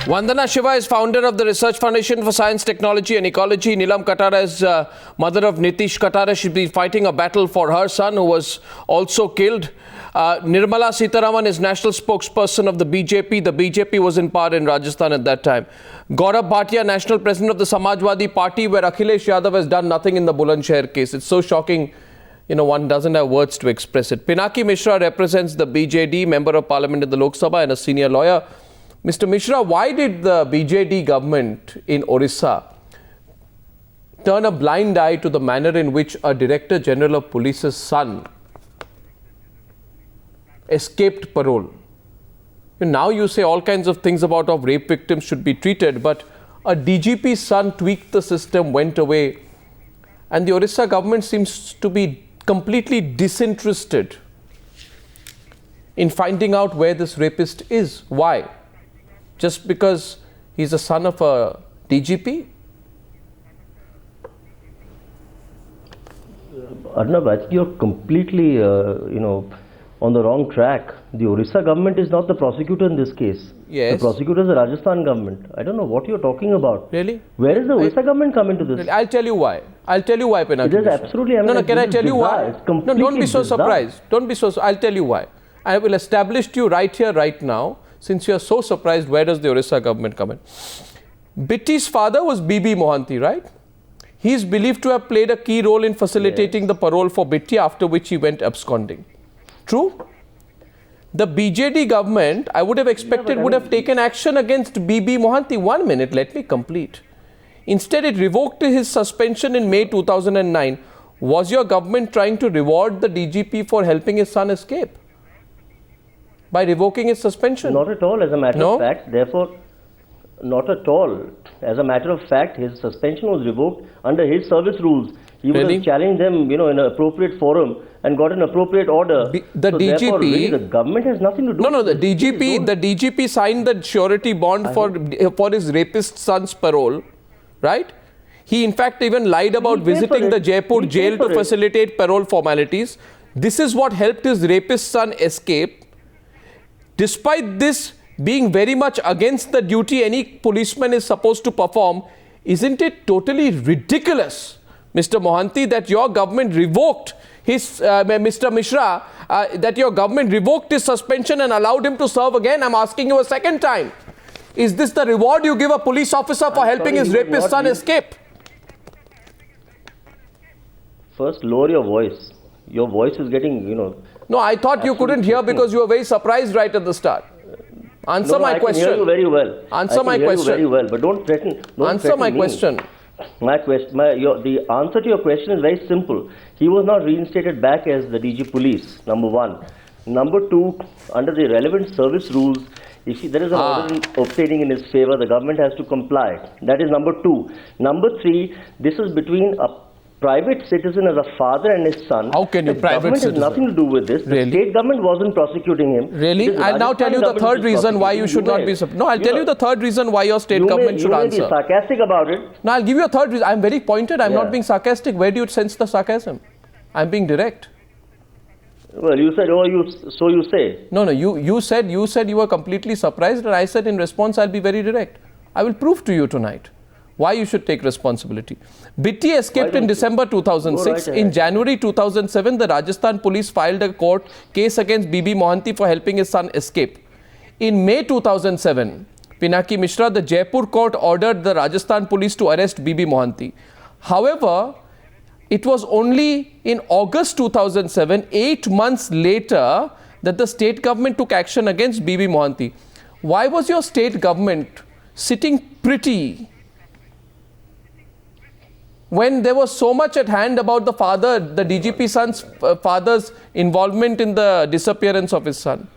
Vandana Shiva is founder of the Research Foundation for Science, Technology and Ecology. Neelam Katara is mother of Nitish Katara. She'll be fighting a battle for her son, who was also killed. Nirmala Sitharaman is national spokesperson of the BJP. The BJP was in power in Rajasthan at that time. Gaurav Bhatia, national president of the Samajwadi Party, where Akhilesh Yadav has done nothing in the Bulandshahr case. It's so shocking, one doesn't have words to express it. Pinaki Mishra represents the BJD, member of parliament in the Lok Sabha and a senior lawyer. Mr. Mishra, why did the BJD government in Orissa turn a blind eye to the manner in which a Director General of Police's son escaped parole? Now you say all kinds of things about how rape victims should be treated, but a DGP's son tweaked the system, went away, and the Orissa government seems to be completely disinterested in finding out where this rapist is. Why? Just because he's a son of a DGP? Arnab, I think you're completely, on the wrong track. The Orissa government is not the prosecutor in this case. Yes. The prosecutor is the Rajasthan government. I don't know what you're talking about. Really? Where is the Orissa government come into this? I'll tell you why. I'll tell you why, Pinaki. It is absolutely... No, can I tell you why? No, don't be so surprised. Don't be so... I'll tell you why. I will establish to you right here, right now. Since you are so surprised, where does the Orissa government come in? Bitti's father was Bitti Mohanty, right? He is believed to have played a key role in facilitating the parole for Bitti, after which he went absconding. True? The BJD government, I would have expected, would have taken action against Bitti Mohanty. 1 minute, let me complete. Instead, it revoked his suspension in May 2009. Was your government trying to reward the DGP for helping his son escape by revoking his suspension? Not at all, as a matter of fact. Therefore, not at all. As a matter of fact, his suspension was revoked under his service rules. He would have challenged them, in an appropriate forum and got an appropriate order. The DGP... Therefore, really, the government has nothing to do with the DGP signed the surety bond for his rapist son's parole, right? He in fact even lied about visiting the Jaipur jail to facilitate parole formalities. This is what helped his rapist son escape. Despite this being very much against the duty any policeman is supposed to perform, isn't it totally ridiculous, Mr. Mohanty, that your government revoked his, Mr. Mishra, that your government revoked his suspension and allowed him to serve again? I'm asking you a second time. Is this the reward you give a police officer for helping his rapist son escape? First, lower your voice. Your voice is getting, No, I thought you couldn't hear because you were very surprised right at the start. Answer my question. I can hear you very well. Answer my question. Very well, but don't threaten. Answer my question. The answer to your question is very simple. He was not reinstated back as the DG Police, number one. Number two, under the relevant service rules, if there is an order obtaining in his favour, the government has to comply. That is number two. Number three, this is between a private citizen as a father and his son. How can you private citizen? The government has nothing to do with this. The state government wasn't prosecuting him. Really? I'll now tell you the third reason why you should not be... No, I'll tell you the third reason why your state government should answer. You may be sarcastic about it. No, I'll give you a third reason. I'm very pointed. I'm not being sarcastic. Where do you sense the sarcasm? I'm being direct. Well, you said, so you say. No, you said you were completely surprised, and I said in response, I'll be very direct. I will prove to you tonight why you should take responsibility. Bitti escaped in December 2006. In January 2007, the Rajasthan Police filed a court case against Bitti Mohanty for helping his son escape. In May 2007, Pinaki Mishra, the Jaipur court ordered the Rajasthan Police to arrest Bitti Mohanty. However, it was only in August 2007, 8 months later, that the state government took action against Bitti Mohanty. Why was your state government sitting pretty when there was so much at hand about the DGP son's father's involvement in the disappearance of his son?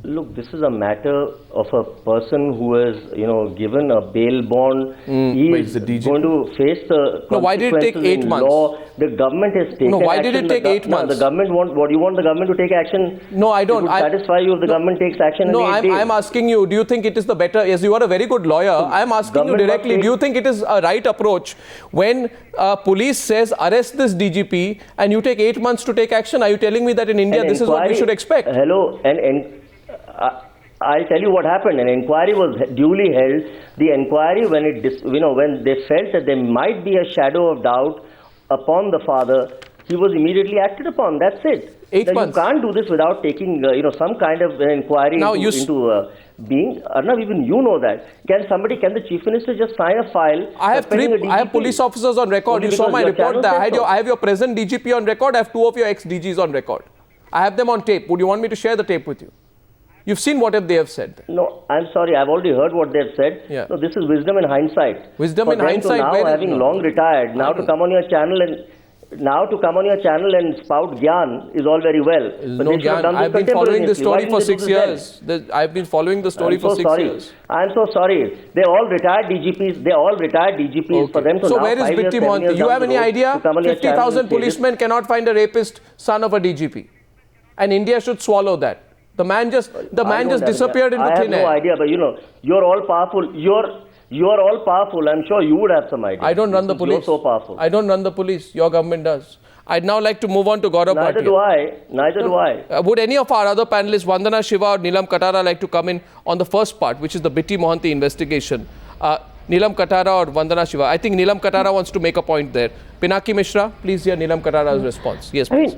Look, this is a matter of a person who has, given a bail bond. He is going to face the consequences. No, why did it take 8 months? Law. The government has taken action. No, why did it take 8 months? The government you want the government to take action? No, I don't. It would satisfy you if the government takes action. No, I'm asking you, do you think it is the better, yes, you are a very good lawyer. I'm asking you directly, do you think it is a right approach when police says arrest this DGP and you take 8 months to take action? Are you telling me that in India this is what we should expect? Hello, I'll tell you what happened. An inquiry was duly held. The inquiry, when when they felt that there might be a shadow of doubt upon the father, he was immediately acted upon. That's it. 8 months. You can't do this without taking some kind of inquiry Now into being. Arnav, even you know that. Can the chief minister just sign a file? I have police officers on record. You saw my report there. I have your present DGP on record. I have 2 of your ex-DGs on record. I have them on tape. Would you want me to share the tape with you? You've seen what they have said. No, I'm sorry. I've already heard what they've said. Yeah. No, this is wisdom in hindsight. Wisdom in hindsight. Now, having long retired, now to come on your channel and spout gyan is all very well. But no gyan. I've been following this story for 6 years. I've been following the story for 6 years. I'm so sorry. They're all retired DGPs. Okay. For them to so now where is Bitti Mohanty? You have any idea? 50,000 policemen cannot find a rapist son of a DGP. And India should swallow that. The man just disappeared into thin air. I have no idea, but you're all powerful. You're all powerful. I'm sure you would have some idea. I don't run the police. You're so powerful. I don't run the police. Your government does. I'd now like to move on to Gaurav Bhatia. Neither do I. Would any of our other panelists, Vandana Shiva or Neelam Katara, like to come in on the first part, which is the Bitti Mohanty investigation? Neelam Katara or Vandana Shiva? I think Neelam Katara wants to make a point there. Pinaki Mishra, please hear Neelam Katara's response. Yes, please.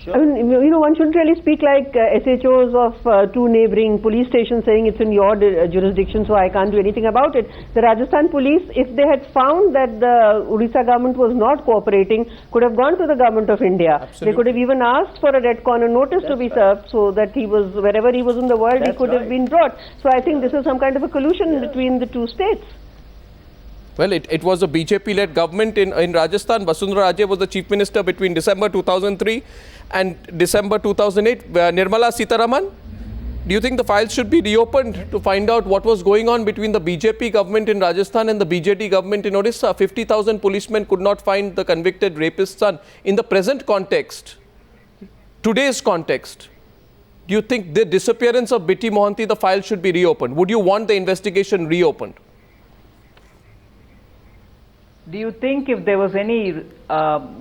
Sure. One shouldn't really speak like SHOs of 2 neighboring police stations saying it's in your jurisdiction, so I can't do anything about it. The Rajasthan Police, if they had found that the Orissa government was not cooperating, could have gone to the government of India. Absolutely. They could have even asked for a red corner notice to be served so that wherever he was in the world, he could have been brought. So I think this is some kind of a collusion between the 2 states. Well, it was a BJP-led government in Rajasthan. Vasundhara Raje was the chief minister between December 2003 and December 2008. Nirmala Sitharaman, do you think the files should be reopened to find out what was going on between the BJP government in Rajasthan and the BJD government in Orissa? 50,000 policemen could not find the convicted rapist's son. In the present context, today's context, do you think the disappearance of Bitti Mohanty, the file should be reopened? Would you want the investigation reopened? Do you think if there was any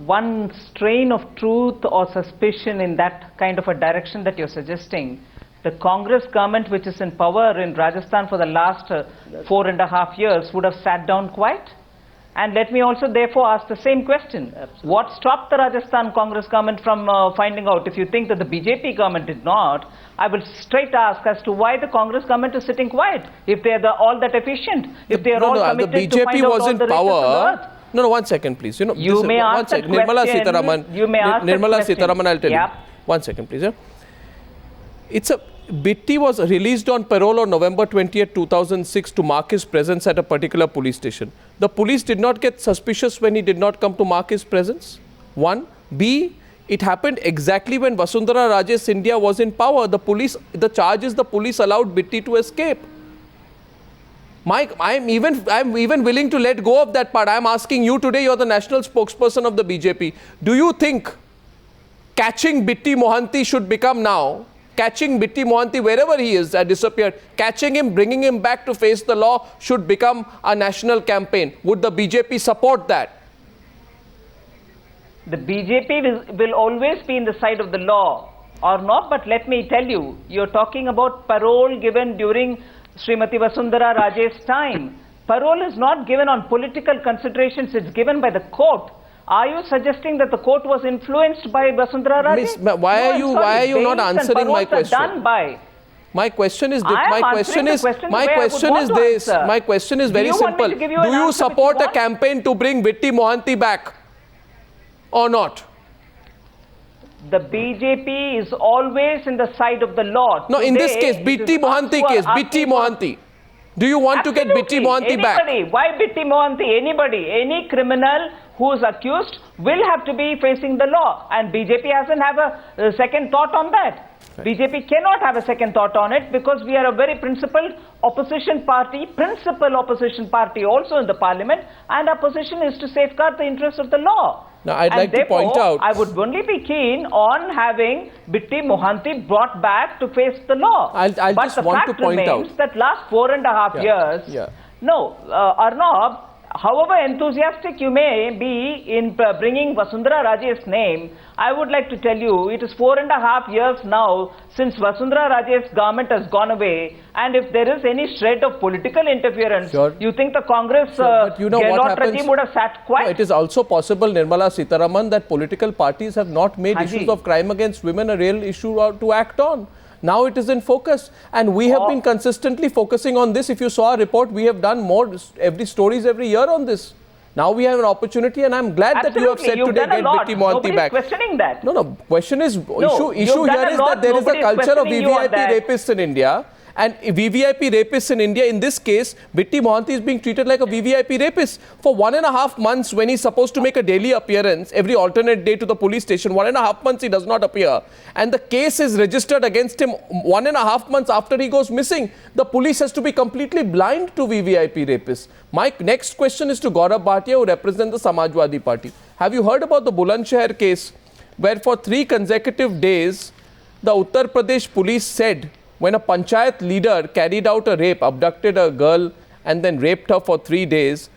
one strain of truth or suspicion in that kind of a direction that you're suggesting, the Congress government, which is in power in Rajasthan for the last 4.5 years, would have sat down quiet? And let me also therefore ask the same question. Absolutely. What stopped the Rajasthan Congress government from finding out? If you think that the BJP government did not, I will straight ask as to why the Congress government is sitting quiet. If they are all that efficient, if they are all committed to find out all the rapists on the earth. No, 1 second, please. You may ask that question. Nirmala Sitharaman. You may ask Nirmala that question. Sitharaman, I'll tell you. 1 second, please. Bitti was released on parole on November 20th, 2006 to mark his presence at a particular police station. The police did not get suspicious when he did not come to mark his presence. 1. B. It happened exactly when Vasundhara Raje Scindia was in power. The charge is the police allowed Bitti to escape. I'm even willing to let go of that part. I'm asking you today, you're the national spokesperson of the BJP. Do you think catching Bitti Mohanty should become now, catching Bitti Mohanty wherever he is, disappeared, catching him, bringing him back to face the law should become a national campaign? Would the BJP support that? The BJP will always be in the side of the law or not, but let me tell you, you're talking about parole given during Srimati Vasundhara Raje's time. Parole is not given on political considerations, it's given by the court. Are you suggesting that the court was influenced by Vasundhara Raje? Miss, why are you not answering my question? Done by. My question is very simple. Do you support a campaign to bring Bitti Mohanty back or not? The BJP is always in the side of the law. No, in this case, Bitti Mohanty case, Bitti Mohanty. Do you want to get Bitti Mohanty back? Why Bitti Mohanty? Anybody, any criminal who is accused will have to be facing the law, and BJP hasn't have a second thought on that. Right. BJP cannot have a second thought on it because we are a very principled opposition party also in the parliament, and our position is to safeguard the interests of the law. Now, I'd like to point out, I would only be keen on having Bitti Mohanty brought back to face the law. But just want to point out that last 4.5 years, no, Arnab, however enthusiastic you may be in bringing Vasundhara Raje's name, I would like to tell you, it is 4.5 years now since Vasundhara Raje's government has gone away, and if there is any shred of political interference, you think the Congress Gehlot regime would have sat quiet? No, it is also possible, Nirmala Sitharaman, that political parties have not made issues of crime against women a real issue to act on. Now it is in focus, and we have been consistently focusing on this. If you saw our report, we have done stories every year on this. Now we have an opportunity, and I'm glad that you have said today, get Bitti Mohanty back. Questioning that. No, question is, issue here is that there is a culture of VVIP rapists in India. And VVIP rapists in India, in this case, Bitti Mohanty is being treated like a VVIP rapist. For 1.5 months, when he's supposed to make a daily appearance, every alternate day to the police station, 1.5 months he does not appear. And the case is registered against him 1.5 months after he goes missing. The police has to be completely blind to VVIP rapists. My next question is to Gaurav Bhatia, who represents the Samajwadi Party. Have you heard about the Bhubaneshwar case, where for 3 consecutive days, the Uttar Pradesh police said, when a panchayat leader carried out a rape, abducted a girl and then raped her for 3 days,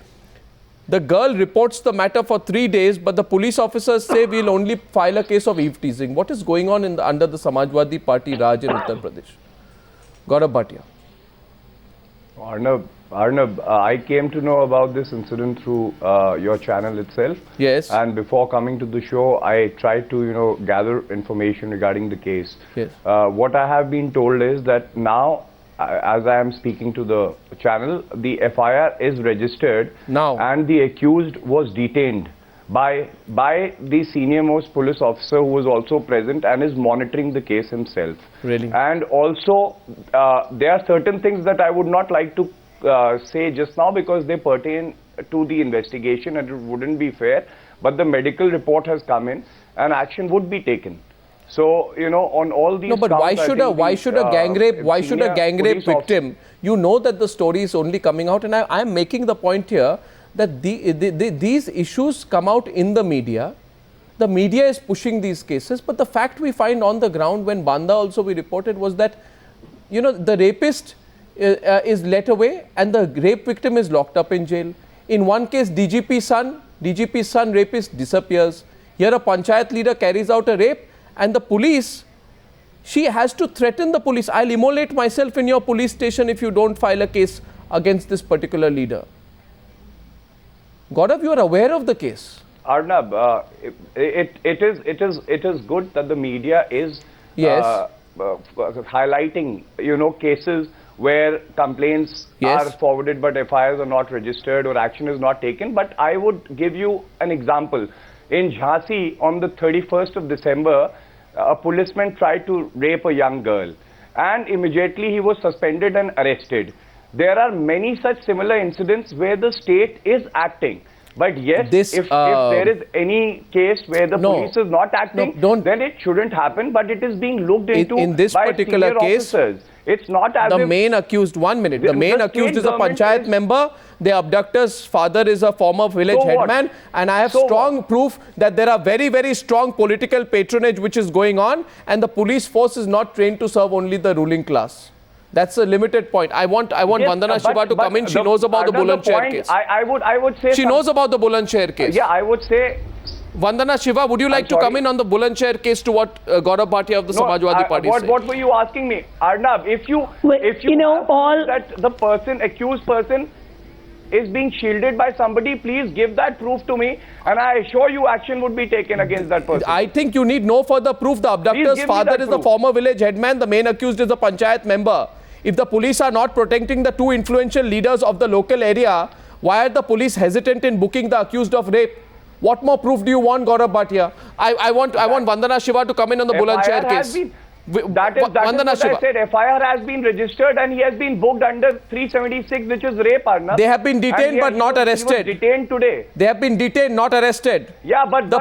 the girl reports the matter for 3 days, but the police officers say we'll only file a case of eve teasing. What is going on under the Samajwadi Party Raj in Uttar Pradesh? Gaurav Bhatia. Arnab, I came to know about this incident through your channel itself. Yes. And before coming to the show, I tried to, gather information regarding the case. Yes. What I have been told is that now, as I am speaking to the channel, the FIR is registered now, and the accused was detained by the senior most police officer who was also present and is monitoring the case himself. Really? And also, there are certain things that I would not like to say just now because they pertain to the investigation and it wouldn't be fair, but the medical report has come in and action would be taken. So, on all these but why should a gang rape victim, that the story is only coming out, and I am making the point here that these issues come out in the media. The media is pushing these cases, but the fact we find on the ground, when Banda also we reported, was that, the rapist is let away and the rape victim is locked up in jail. In one case, DGP's son rapist disappears. Here a panchayat leader carries out a rape and the police, she has to threaten the police. I'll immolate myself in your police station if you don't file a case against this particular leader. Gaurav, you are aware of the case. Arnab, it is good that the media is highlighting, cases where complaints are forwarded but FIRs are not registered or action is not taken. But I would give you an example. In Jhansi, on the 31st of December, a policeman tried to rape a young girl and immediately he was suspended and arrested. There are many such similar incidents where the state is acting. But yes, if there is any case where the police is not acting, then it shouldn't happen, but it is being looked into in this by particular case, officers. It's not as the main accused, 1 minute, the main accused is a panchayat member, the abductor's father is a former village headman, and I have strong proof that there are very, very strong political patronage which is going on, and the police force is not trained to serve only the ruling class. That's a limited point. I want Vandana Shiva to come in. She knows about the Bhubaneshwar case. I would say she knows about the Bhubaneshwar case. Yeah, I would say. Vandana Shiva, would you like to come in on the Bhubaneshwar case to what Gaurav Bhatia of the Samajwadi Party said? What were you asking me, Arnab? If you that the accused person is being shielded by somebody, please give that proof to me, and I assure you action would be taken against that person. I think you need no further proof. The abductor's father is the former village headman. The main accused is a panchayat member. If the police are not protecting the 2 influential leaders of the local area, why are the police hesitant in booking the accused of rape? What more proof do you want, Gaurav Bhatia? I want Vandana Shiva to come in on the Bhubaneshwar case. That is what I said. FIR has been registered and he has been booked under 376, which is rape, Arnab. They have been detained but not arrested. He was detained today. They have been detained, not arrested. Yeah, but the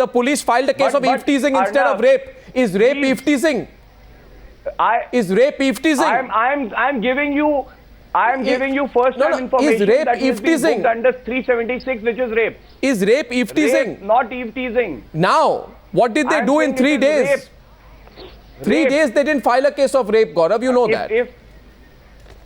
police filed a case of eve teasing instead of rape. Is rape eve teasing? Is rape eve teasing? I'm giving you first-hand information that is being booked under 376, which is rape. Is rape eve teasing? Rape, not eve teasing. Now, what did they do in 3 days? 3 days they didn't file a case of rape, Gaurav, you know that.